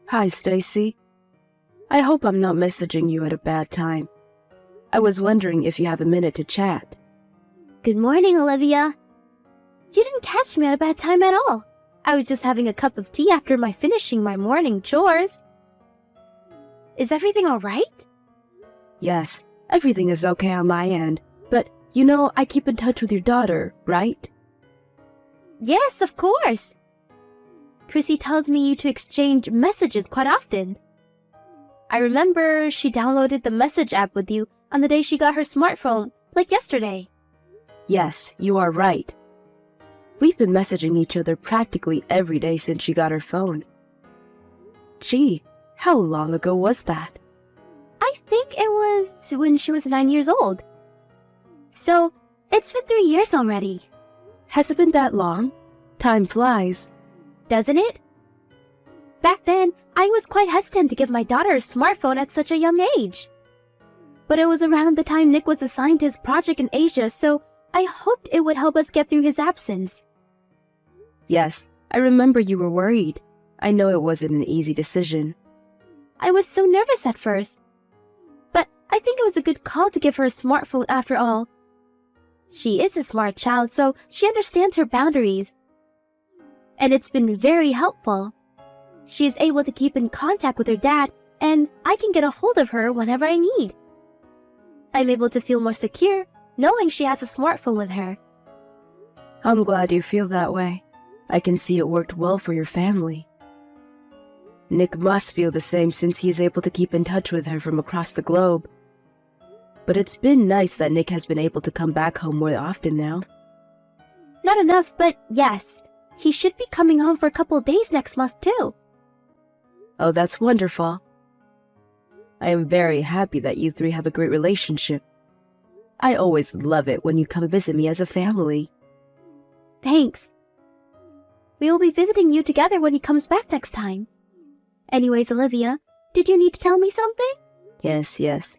Hi, Stacy. I hope I'm not messaging you at a bad time. I was wondering if you have a minute to chat. Good morning, Olivia. You didn't catch me at a bad time at all. I was just having a cup of tea after finishing my morning chores. Is everything all right? Yes, everything is okay on my end, but I keep in touch with your daughter, right? Yes, of course. Chrissy tells me you to exchange messages quite often. I remember she downloaded the message app with you on the day she got her smartphone, like yesterday. Yes, you are right. We've been messaging each other practically every day since she got her phone. Gee, how long ago was that? I think it was when she was 9 years old. So, it's been 3 years already. Has it been that long? Time flies. Doesn't it? Back then, I was quite hesitant to give my daughter a smartphone at such a young age. But it was around the time Nick was assigned to his project in Asia, so I hoped it would help us get through his absence. Yes, I remember you were worried. I know it wasn't an easy decision. I was so nervous at first. But I think it was a good call to give her a smartphone after all. She is a smart child, so she understands her boundaries. And it's been very helpful. She is able to keep in contact with her dad, and I can get a hold of her whenever I need. I'm able to feel more secure knowing she has a smartphone with her. I'm glad you feel that way. I can see it worked well for your family. Nick must feel the same since he is able to keep in touch with her from across the globe. But it's been nice that Nick has been able to come back home more often now. Not enough, but yes. He should be coming home for a couple of days next month, too. Oh, that's wonderful. I am very happy that you three have a great relationship. I always love it when you come visit me as a family. Thanks. We will be visiting you together when he comes back next time. Anyways, Olivia, did you need to tell me something? Yes.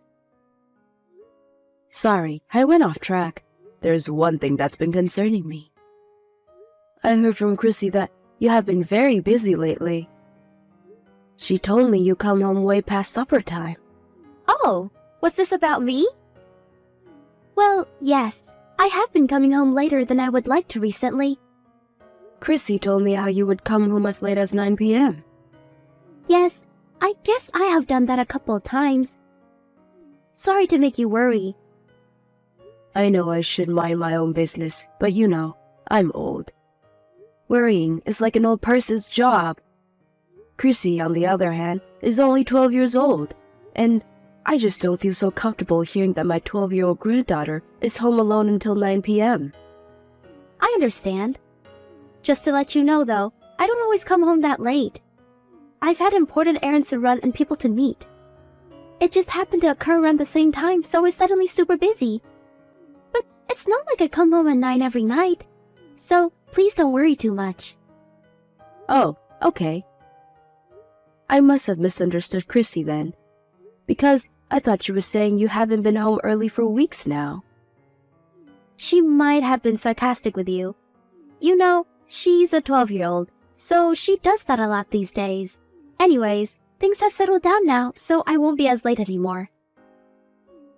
Sorry, I went off track. There's one thing that's been concerning me. I heard from Chrissy that you have been very busy lately. She told me you come home way past supper time. Oh, was this about me? Well, yes. I have been coming home later than I would like to recently. Chrissy told me how you would come home as late as 9 p.m. Yes, I guess I have done that a couple of times. Sorry to make you worry. I know I should mind my own business, but I'm old. Worrying is like an old person's job. Chrissy, on the other hand, is only 12 years old, and I just don't feel so comfortable hearing that my 12-year-old granddaughter is home alone until 9 p.m. I understand. Just to let you know, though, I don't always come home that late. I've had important errands to run and people to meet. It just happened to occur around the same time, so I was suddenly super busy. But it's not like I come home at 9 every night, so please don't worry too much. Oh, okay. I must have misunderstood Chrissy then, because I thought she was saying you haven't been home early for weeks now. She might have been sarcastic with you. She's a 12-year-old, so she does that a lot these days. Anyways, things have settled down now, so I won't be as late anymore.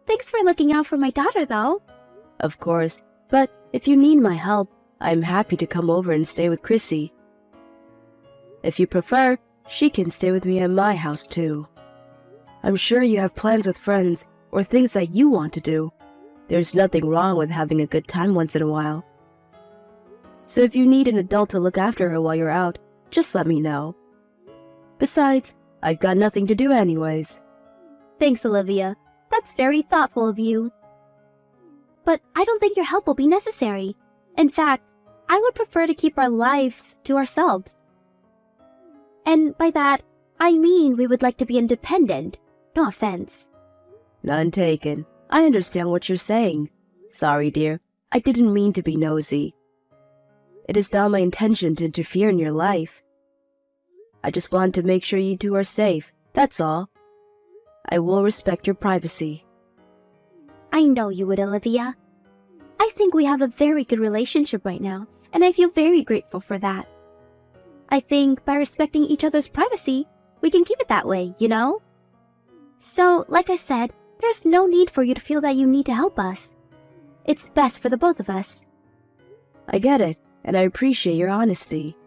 Thanks for looking out for my daughter, though. Of course, but if you need my help, I'm happy to come over and stay with Chrissy. If you prefer, she can stay with me at my house too. I'm sure you have plans with friends or things that you want to do. There's nothing wrong with having a good time once in a while. So if you need an adult to look after her while you're out, just let me know. Besides, I've got nothing to do anyways. Thanks, Olivia. That's very thoughtful of you. But I don't think your help will be necessary. In fact, I would prefer to keep our lives to ourselves. And by that, I mean we would like to be independent. No offense. None taken. I understand what you're saying. Sorry, dear. I didn't mean to be nosy. It is not my intention to interfere in your life. I just want to make sure you two are safe, that's all. I will respect your privacy. I know you would, Olivia. I think we have a very good relationship right now, and I feel very grateful for that. I think by respecting each other's privacy, we can keep it that way, you know? So, like I said, there's no need for you to feel that you need to help us. It's best for the both of us. I get it, and I appreciate your honesty.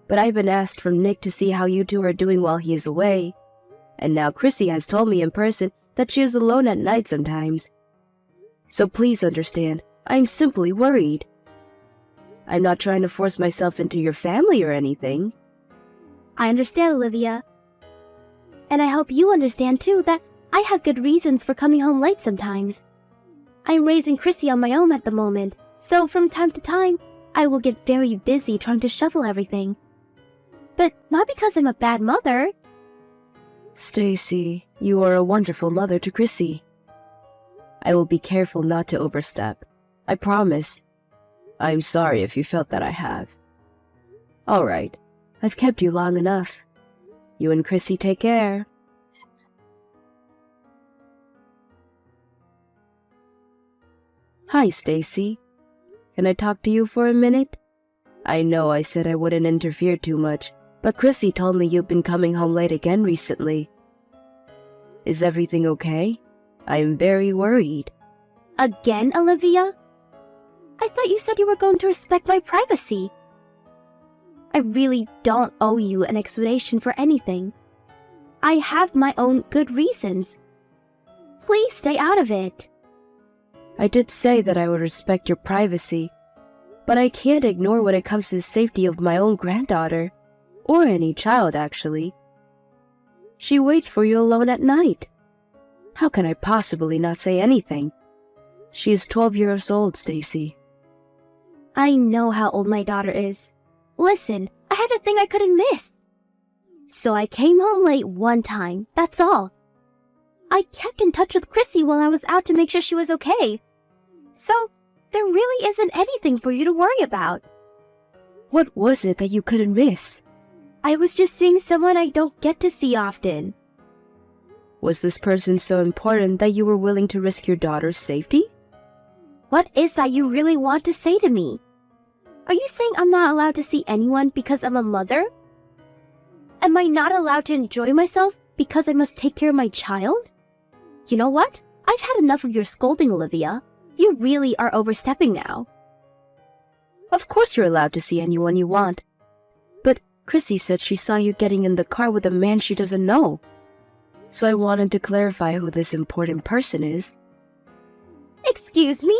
But I've been asked from Nick to see how you two are doing while he is away. And now Chrissy has told me in person that she is alone at night sometimes. So please understand, I'm simply worried. I'm not trying to force myself into your family or anything. I understand, Olivia. And I hope you understand too that I have good reasons for coming home late sometimes. I'm raising Chrissy on my own at the moment, so from time to time, I will get very busy trying to shuffle everything. But not because I'm a bad mother. Stacy, you are a wonderful mother to Chrissy. I will be careful not to overstep. I promise. I'm sorry if you felt that I have. All right, I've kept you long enough. You and Chrissy take care. Hi, Stacy. Can I talk to you for a minute? I know I said I wouldn't interfere too much, but Chrissy told me you've been coming home late again recently. Is everything okay? I am very worried. Again, Olivia? I thought you said you were going to respect my privacy. I really don't owe you an explanation for anything. I have my own good reasons. Please stay out of it. I did say that I would respect your privacy, but I can't ignore when it comes to the safety of my own granddaughter, or any child actually. She waits for you alone at night. How can I possibly not say anything? She is 12 years old, Stacy. I know how old my daughter is. Listen, I had a thing I couldn't miss. So I came home late one time, that's all. I kept in touch with Chrissy while I was out to make sure she was okay. So, there really isn't anything for you to worry about. What was it that you couldn't miss? I was just seeing someone I don't get to see often. Was this person so important that you were willing to risk your daughter's safety? What is that you really want to say to me? Are you saying I'm not allowed to see anyone because I'm a mother? Am I not allowed to enjoy myself because I must take care of my child? You know what? I've had enough of your scolding, Olivia. You really are overstepping now. Of course you're allowed to see anyone you want. But Chrissy said she saw you getting in the car with a man she doesn't know. So I wanted to clarify who this important person is. Excuse me?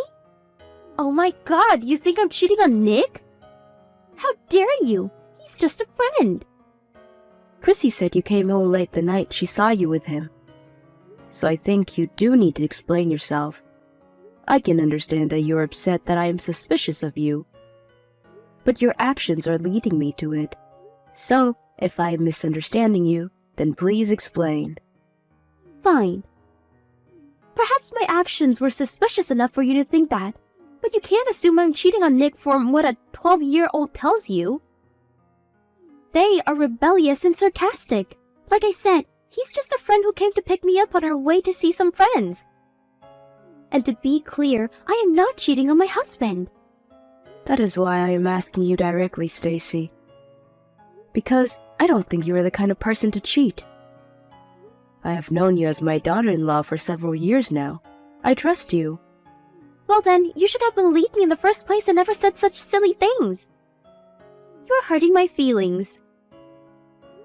Oh my god, you think I'm cheating on Nick? How dare you? He's just a friend. Chrissy said you came home late the night she saw you with him. So I think you do need to explain yourself. I can understand that you're upset that I am suspicious of you. But your actions are leading me to it. So, if I am misunderstanding you, then please explain. Fine. Perhaps my actions were suspicious enough for you to think that, but you can't assume I'm cheating on Nick from what a 12-year-old tells you. They are rebellious and sarcastic. Like I said, he's just a friend who came to pick me up on our way to see some friends. And to be clear, I am not cheating on my husband. That is why I am asking you directly, Stacy. Because I don't think you are the kind of person to cheat. I have known you as my daughter-in-law for several years now. I trust you. Well then, you should have believed me in the first place and never said such silly things. You're hurting my feelings.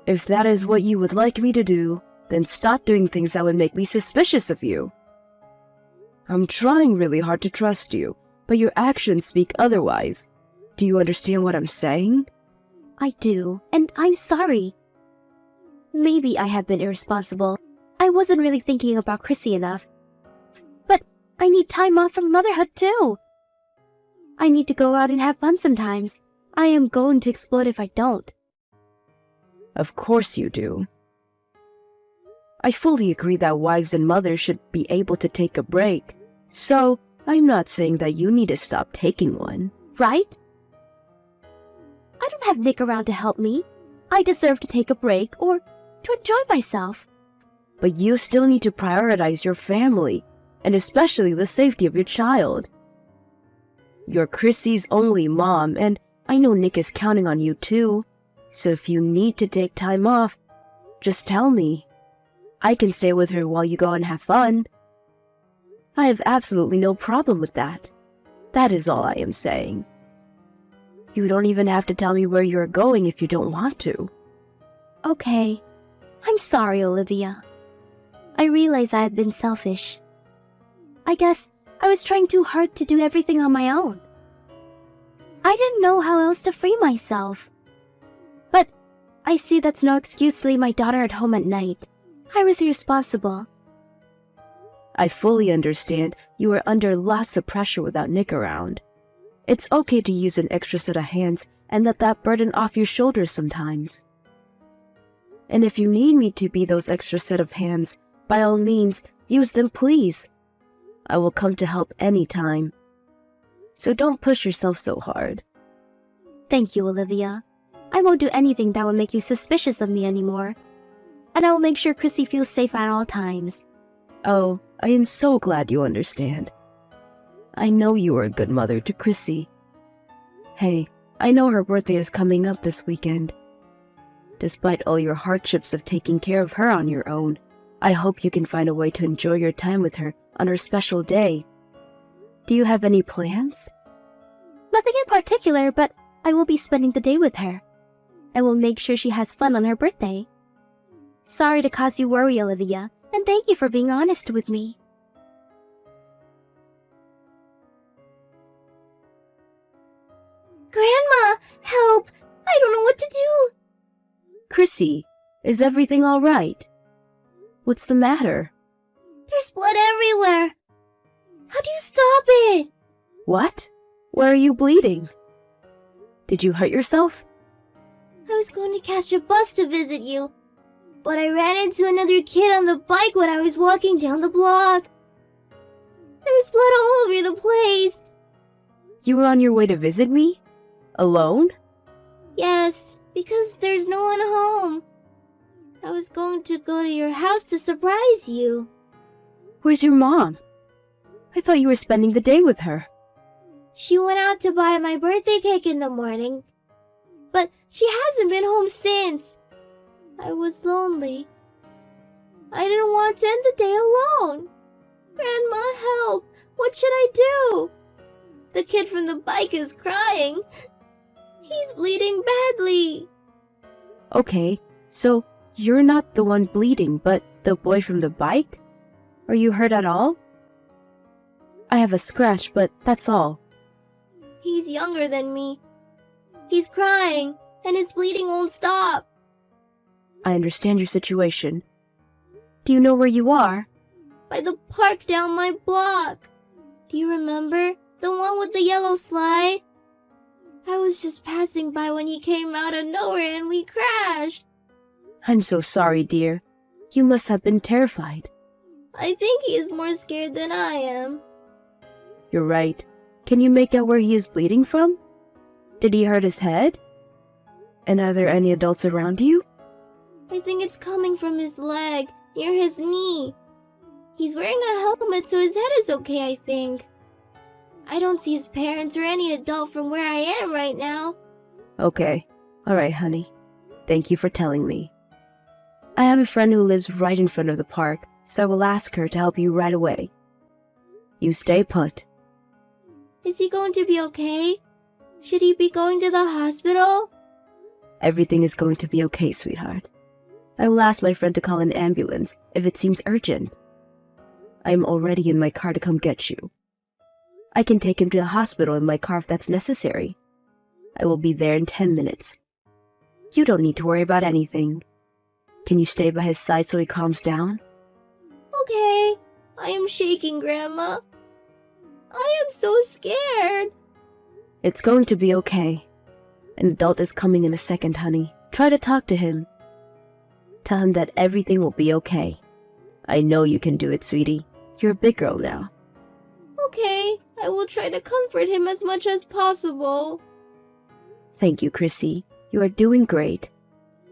If that is what you would like me to do, then stop doing things that would make me suspicious of you. I'm trying really hard to trust you, but your actions speak otherwise. Do you understand what I'm saying? I do, and I'm sorry. Maybe I have been irresponsible. I wasn't really thinking about Chrissy enough. But I need time off from motherhood too. I need to go out and have fun sometimes. I am going to explode if I don't. Of course you do. I fully agree that wives and mothers should be able to take a break. So, I'm not saying that you need to stop taking one. Right? I don't have Nick around to help me. I deserve to take a break or to enjoy myself. But you still need to prioritize your family, and especially the safety of your child. You're Chrissy's only mom, and I know Nick is counting on you too. So if you need to take time off, Just tell me. I can stay with her while you go and have fun. I have absolutely no problem with that. That is all I am saying. You don't even have to tell me where you are going if you don't want to. Okay. I'm sorry, Olivia. I realize I have been selfish. I guess I was trying too hard to do everything on my own. I didn't know how else to free myself. But I see that's no excuse to leave my daughter at home at night. I was irresponsible. I fully understand you are under lots of pressure without Nick around. It's okay to use an extra set of hands and let that burden off your shoulders sometimes. And if you need me to be those extra set of hands, by all means, use them, please. I will come to help any time. So don't push yourself so hard. Thank you, Olivia. I won't do anything that will make you suspicious of me anymore. And I will make sure Chrissy feels safe at all times. Oh, I am so glad you understand. I know you are a good mother to Chrissy. Hey, I know her birthday is coming up this weekend. Despite all your hardships of taking care of her on your own, I hope you can find a way to enjoy your time with her on her special day. Do you have any plans? Nothing in particular, but I will be spending the day with her. I will make sure she has fun on her birthday. Sorry to cause you worry, Olivia, and thank you for being honest with me. Grandma, help! I don't know what to do! Chrissy, is everything all right? What's the matter? There's blood everywhere! How do you stop it? What? Where are you bleeding? Did you hurt yourself? I was going to catch a bus to visit you, but I ran into another kid on the bike when I was walking down the block. There's blood all over the place. You were on your way to visit me? Alone? Yes, because there's no one home. I was going to go to your house to surprise you. Where's your mom? I thought you were spending the day with her. She went out to buy my birthday cake in the morning, but she hasn't been home since. I was lonely. I didn't want to end the day alone. Grandma, help! What should I do? The kid from the bike is crying. He's bleeding badly. Okay, so you're not the one bleeding, but the boy from the bike? Are you hurt at all? I have a scratch, but that's all. He's younger than me. He's crying, and his bleeding won't stop. I understand your situation. Do you know where you are? By the park down my block. Do you remember? The one with the yellow slide? I was just passing by when he came out of nowhere and we crashed. I'm so sorry, dear. You must have been terrified. I think he is more scared than I am. You're right. Can you make out where he is bleeding from? Did he hurt his head? And are there any adults around you? I think it's coming from his leg, near his knee. He's wearing a helmet, so his head is okay, I think. I don't see his parents or any adult from where I am right now. Okay. All right, honey. Thank you for telling me. I have a friend who lives right in front of the park, so I will ask her to help you right away. You stay put. Is he going to be okay? Should he be going to the hospital? Everything is going to be okay, sweetheart. I will ask my friend to call an ambulance if it seems urgent. I am already in my car to come get you. I can take him to the hospital in my car if that's necessary. I will be there in 10 minutes. You don't need to worry about anything. Can you stay by his side so he calms down? Okay. I am shaking, Grandma. I am so scared. It's going to be okay. An adult is coming in a second, honey. Try to talk to him. Tell him that everything will be okay. I know you can do it, sweetie. You're a big girl now. Okay, I will try to comfort him as much as possible. Thank you, Chrissy. You are doing great.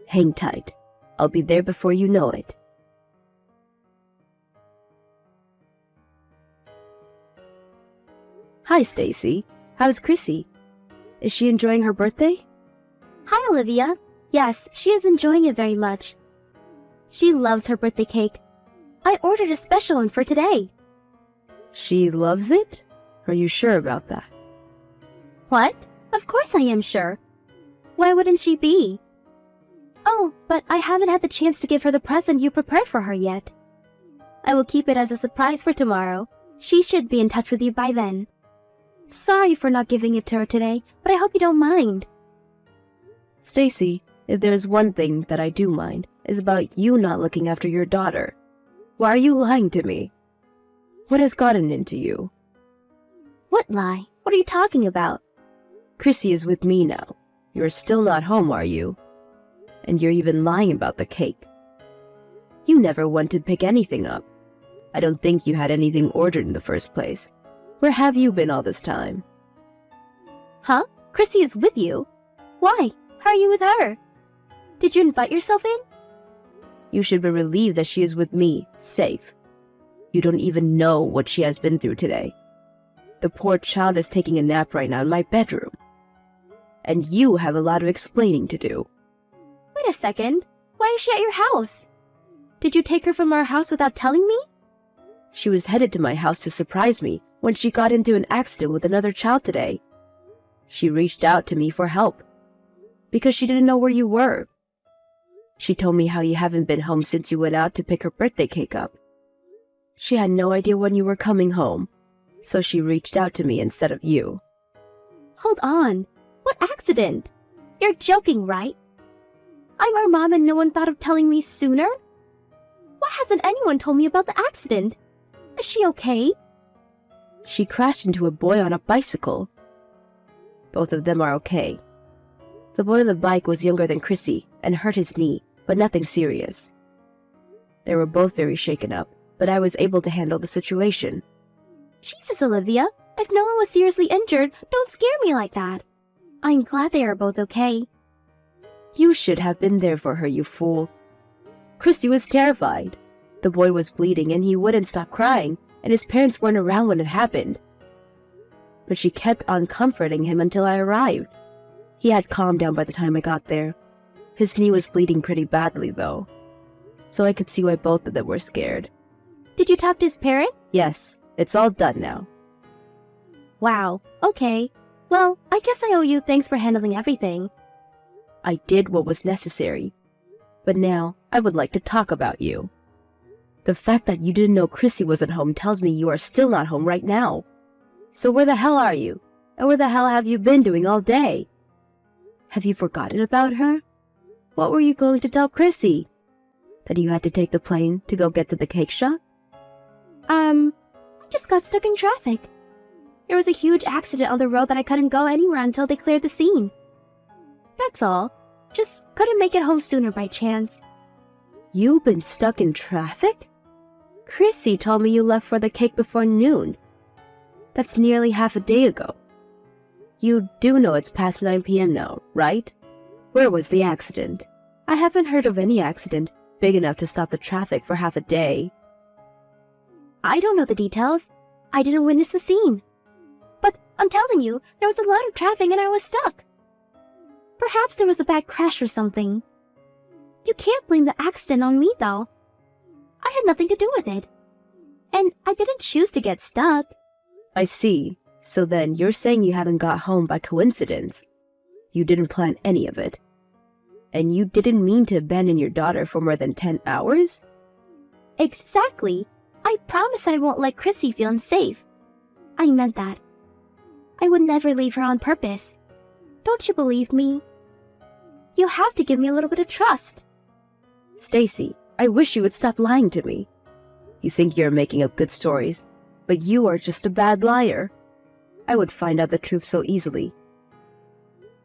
Hang tight. I'll be there before you know it. Hi, Stacy. How's Chrissy? Is she enjoying her birthday? Hi, Olivia. Yes, she is enjoying it very much. She loves her birthday cake. I ordered a special one for today. She loves it? Are you sure about that? What? Of course I am sure. Why wouldn't she be? Oh, but I haven't had the chance to give her the present you prepared for her yet. I will keep it as a surprise for tomorrow. She should be in touch with you by then. Sorry for not giving it to her today, but I hope you don't mind. Stacy, if there's one thing that I do mind, is about you not looking after your daughter. Why are you lying to me? What has gotten into you? What lie? What are you talking about? Chrissy is with me now. You're still not home, are you? And you're even lying about the cake. You never went to pick anything up. I don't think you had anything ordered in the first place. Where have you been all this time? Huh? Chrissy is with you? Why? How are you with her? Did you invite yourself in? You should be relieved that she is with me, safe. You don't even know what she has been through today. The poor child is taking a nap right now in my bedroom. And you have a lot of explaining to do. Wait a second. Why is she at your house? Did you take her from our house without telling me? She was headed to my house to surprise me when she got into an accident with another child today. She reached out to me for help because she didn't know where you were. She told me how you haven't been home since you went out to pick her birthday cake up. She had no idea when you were coming home, so she reached out to me instead of you. Hold on. What accident? You're joking, right? I'm her mom and no one thought of telling me sooner? Why hasn't anyone told me about the accident? Is she okay? She crashed into a boy on a bicycle. Both of them are okay. The boy on the bike was younger than Chrissy and hurt his knee, but nothing serious. They were both very shaken up, but I was able to handle the situation. Jesus, Olivia. If no one was seriously injured, don't scare me like that. I'm glad they are both okay. You should have been there for her, you fool. Chrissy was terrified. The boy was bleeding and he wouldn't stop crying, and his parents weren't around when it happened. But she kept on comforting him until I arrived. He had calmed down by the time I got there. His knee was bleeding pretty badly, though, so I could see why both of them were scared. Did you talk to his parent? Yes, it's all done now. Wow, okay. Well, I guess I owe you thanks for handling everything. I did what was necessary. But now, I would like to talk about you. The fact that you didn't know Chrissy wasn't home tells me you are still not home right now. So where the hell are you? And where the hell have you been doing all day? Have you forgotten about her? What were you going to tell Chrissy? That you had to take the plane to go get to the cake shop? I just got stuck in traffic. There was a huge accident on the road that I couldn't go anywhere until they cleared the scene. That's all. Just couldn't make it home sooner by chance. You've been stuck in traffic? Chrissy told me you left for the cake before noon. That's nearly half a day ago. You do know it's past 9 p.m. now, right? Where was the accident? I haven't heard of any accident big enough to stop the traffic for half a day. I don't know the details. I didn't witness the scene. But I'm telling you, there was a lot of traffic and I was stuck. Perhaps there was a bad crash or something. You can't blame the accident on me, though. I had nothing to do with it. And I didn't choose to get stuck. I see. So then you're saying you haven't got home by coincidence. You didn't plan any of it. And you didn't mean to abandon your daughter for more than 10 hours? Exactly. I promise I won't let Chrissy feel unsafe. I meant that. I would never leave her on purpose. Don't you believe me? You have to give me a little bit of trust. Stacy, I wish you would stop lying to me. You think you're making up good stories, but you are just a bad liar. I would find out the truth so easily.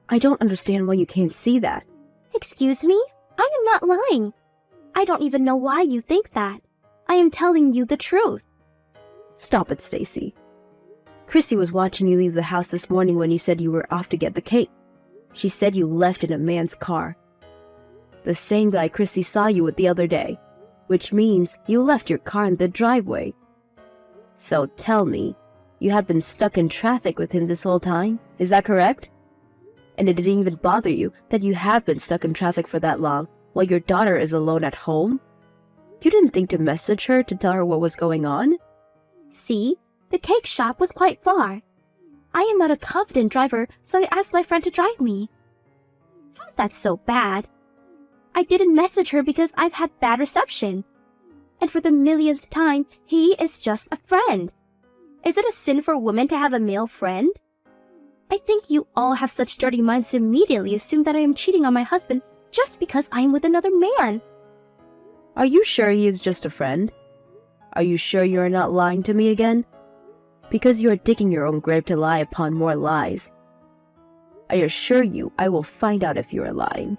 I don't understand why you can't see that. Excuse me? I am not lying. I don't even know why you think that. I am telling you the truth. Stop it, Stacy. Chrissy was watching you leave the house this morning when you said you were off to get the cake. She said you left in a man's car. The same guy Chrissy saw you with the other day, which means you left your car in the driveway. So tell me, you have been stuck in traffic with him this whole time? Is that correct? And it didn't even bother you that you have been stuck in traffic for that long while your daughter is alone at home? You didn't think to message her to tell her what was going on? See, the cake shop was quite far. I am not a confident driver, so I asked my friend to drive me. How's that so bad? I didn't message her because I've had bad reception. And for the millionth time, he is just a friend. Is it a sin for a woman to have a male friend? I think you all have such dirty minds to immediately assume that I am cheating on my husband just because I am with another man. Are you sure he is just a friend? Are you sure you are not lying to me again? Because you are digging your own grave to lie upon more lies. I assure you, I will find out if you are lying.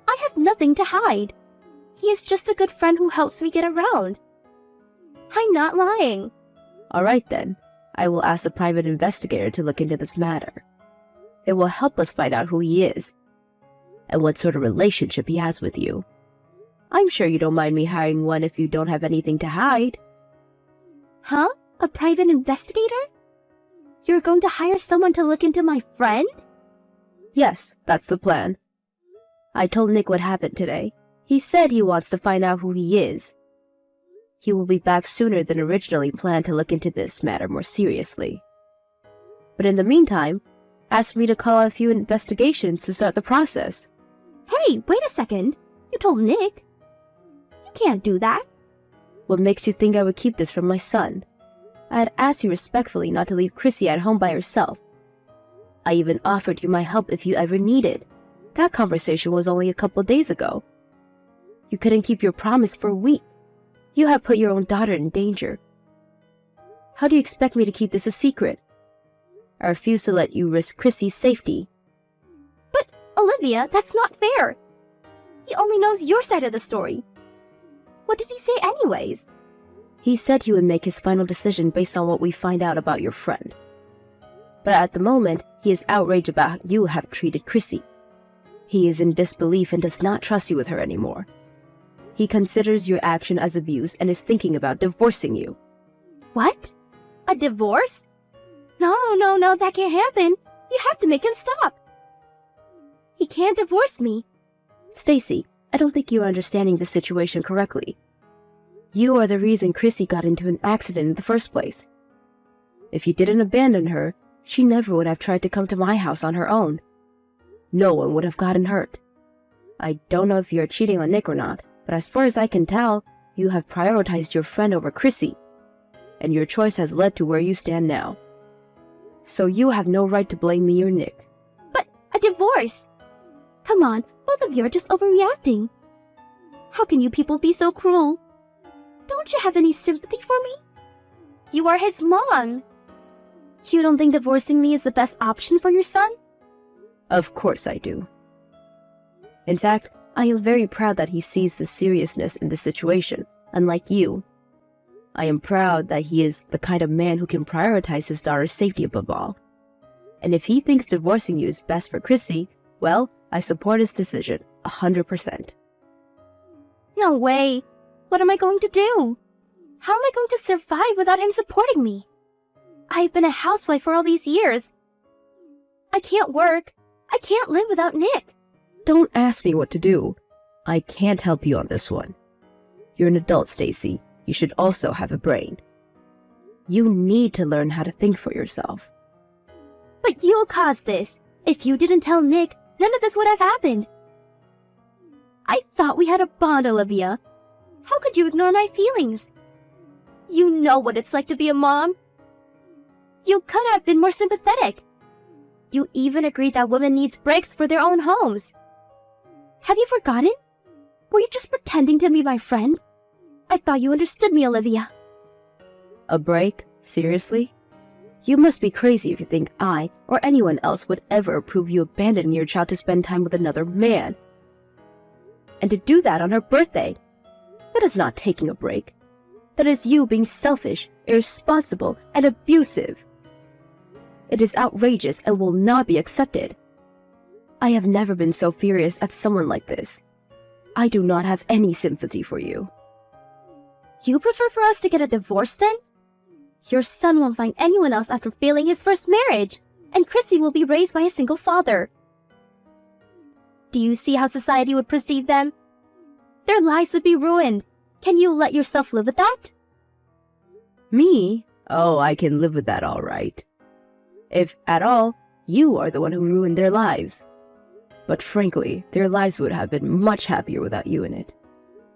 I have nothing to hide. He is just a good friend who helps me get around. I'm not lying. All right then, I will ask a private investigator to look into this matter. It will help us find out who he is and what sort of relationship he has with you. I'm sure you don't mind me hiring one if you don't have anything to hide. Huh? A private investigator? You're going to hire someone to look into my friend? Yes, that's the plan. I told Nick what happened today. He said he wants to find out who he is. He will be back sooner than originally planned to look into this matter more seriously. But in the meantime, ask me to call a few investigations to start the process. Hey, wait a second. You told Nick. You can't do that. What makes you think I would keep this from my son? I had asked you respectfully not to leave Chrissy at home by herself. I even offered you my help if you ever needed. That conversation was only a couple days ago. You couldn't keep your promise for a week. You have put your own daughter in danger. How do you expect me to keep this a secret? I refuse to let you risk Chrissy's safety. But, Olivia, that's not fair. He only knows your side of the story. What did he say anyways? He said he would make his final decision based on what we find out about your friend. But at the moment, he is outraged about how you have treated Chrissy. He is in disbelief and does not trust you with her anymore. He considers your action as abuse and is thinking about divorcing you. What? A divorce? No, that can't happen. You have to make him stop. He can't divorce me. Stacy, I don't think you are understanding the situation correctly. You are the reason Chrissy got into an accident in the first place. If you didn't abandon her, she never would have tried to come to my house on her own. No one would have gotten hurt. I don't know if you're cheating on Nick or not, but as far as I can tell, you have prioritized your friend over Chrissy, and your choice has led to where you stand now. So you have no right to blame me or Nick. But a divorce? Come on, both of you are just overreacting. How can you people be so cruel? Don't you have any sympathy for me? You are his mom. You don't think divorcing me is the best option for your son? Of course I do. In fact, I am very proud that he sees the seriousness in the situation, unlike you. I am proud that he is the kind of man who can prioritize his daughter's safety above all. And if he thinks divorcing you is best for Chrissy, well, I support his decision, 100%. No way. What am I going to do? How am I going to survive without him supporting me? I've been a housewife for all these years. I can't work. I can't live without Nick. Don't ask me what to do. I can't help you on this one. You're an adult, Stacy. You should also have a brain. You need to learn how to think for yourself. But you caused this. If you didn't tell Nick, none of this would have happened. I thought we had a bond, Olivia. How could you ignore my feelings? You know what it's like to be a mom. You could have been more sympathetic. You even agreed that women need breaks for their own homes. Have you forgotten? Were you just pretending to be my friend? I thought you understood me, Olivia. A break? Seriously? You must be crazy if you think I, or anyone else, would ever approve you abandoning your child to spend time with another man. And to do that on her birthday. That is not taking a break. That is you being selfish, irresponsible, and abusive. It is outrageous and will not be accepted. I have never been so furious at someone like this. I do not have any sympathy for you. You prefer for us to get a divorce then? Your son won't find anyone else after failing his first marriage, and Chrissy will be raised by a single father. Do you see how society would perceive them? Their lives would be ruined. Can you let yourself live with that? Me? Oh, I can live with that all right. If at all, you are the one who ruined their lives. But frankly, their lives would have been much happier without you in it.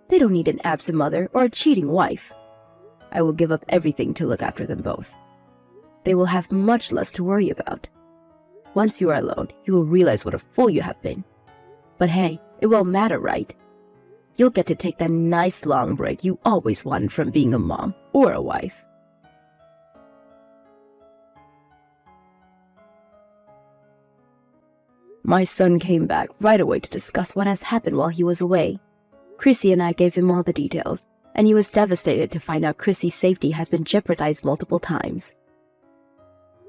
They don't need an absent mother or a cheating wife. I will give up everything to look after them both. They will have much less to worry about. Once you are alone, you will realize what a fool you have been. But hey, it won't matter, right? You'll get to take that nice long break you always wanted from being a mom or a wife. My son came back right away to discuss what has happened while he was away. Chrissy and I gave him all the details, and he was devastated to find out Chrissy's safety has been jeopardized multiple times.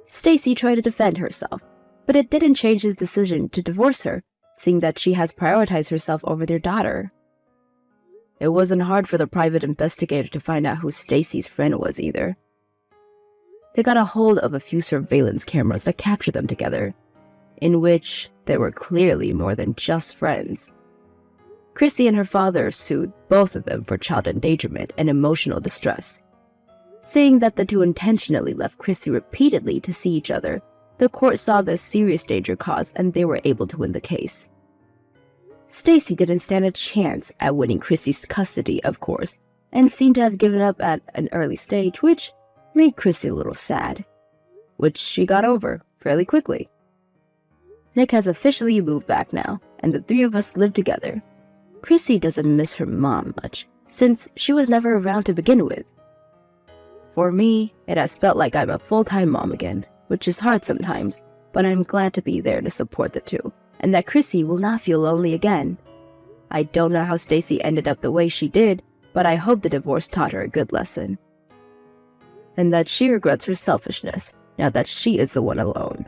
Stacy tried to defend herself, but it didn't change his decision to divorce her, seeing that she has prioritized herself over their daughter. It wasn't hard for the private investigator to find out who Stacy's friend was either. They got a hold of a few surveillance cameras that captured them together, in which they were clearly more than just friends. Chrissy and her father sued both of them for child endangerment and emotional distress. Saying that the two intentionally left Chrissy repeatedly to see each other, the court saw the serious danger caused and they were able to win the case. Stacy didn't stand a chance at winning Chrissy's custody, of course, and seemed to have given up at an early stage, which made Chrissy a little sad, which she got over fairly quickly. Nick has officially moved back now, and the three of us live together. Chrissy doesn't miss her mom much, since she was never around to begin with. For me, it has felt like I'm a full-time mom again, which is hard sometimes, but I'm glad to be there to support the two, and that Chrissy will not feel lonely again. I don't know how Stacy ended up the way she did, but I hope the divorce taught her a good lesson. And that she regrets her selfishness, now that she is the one alone.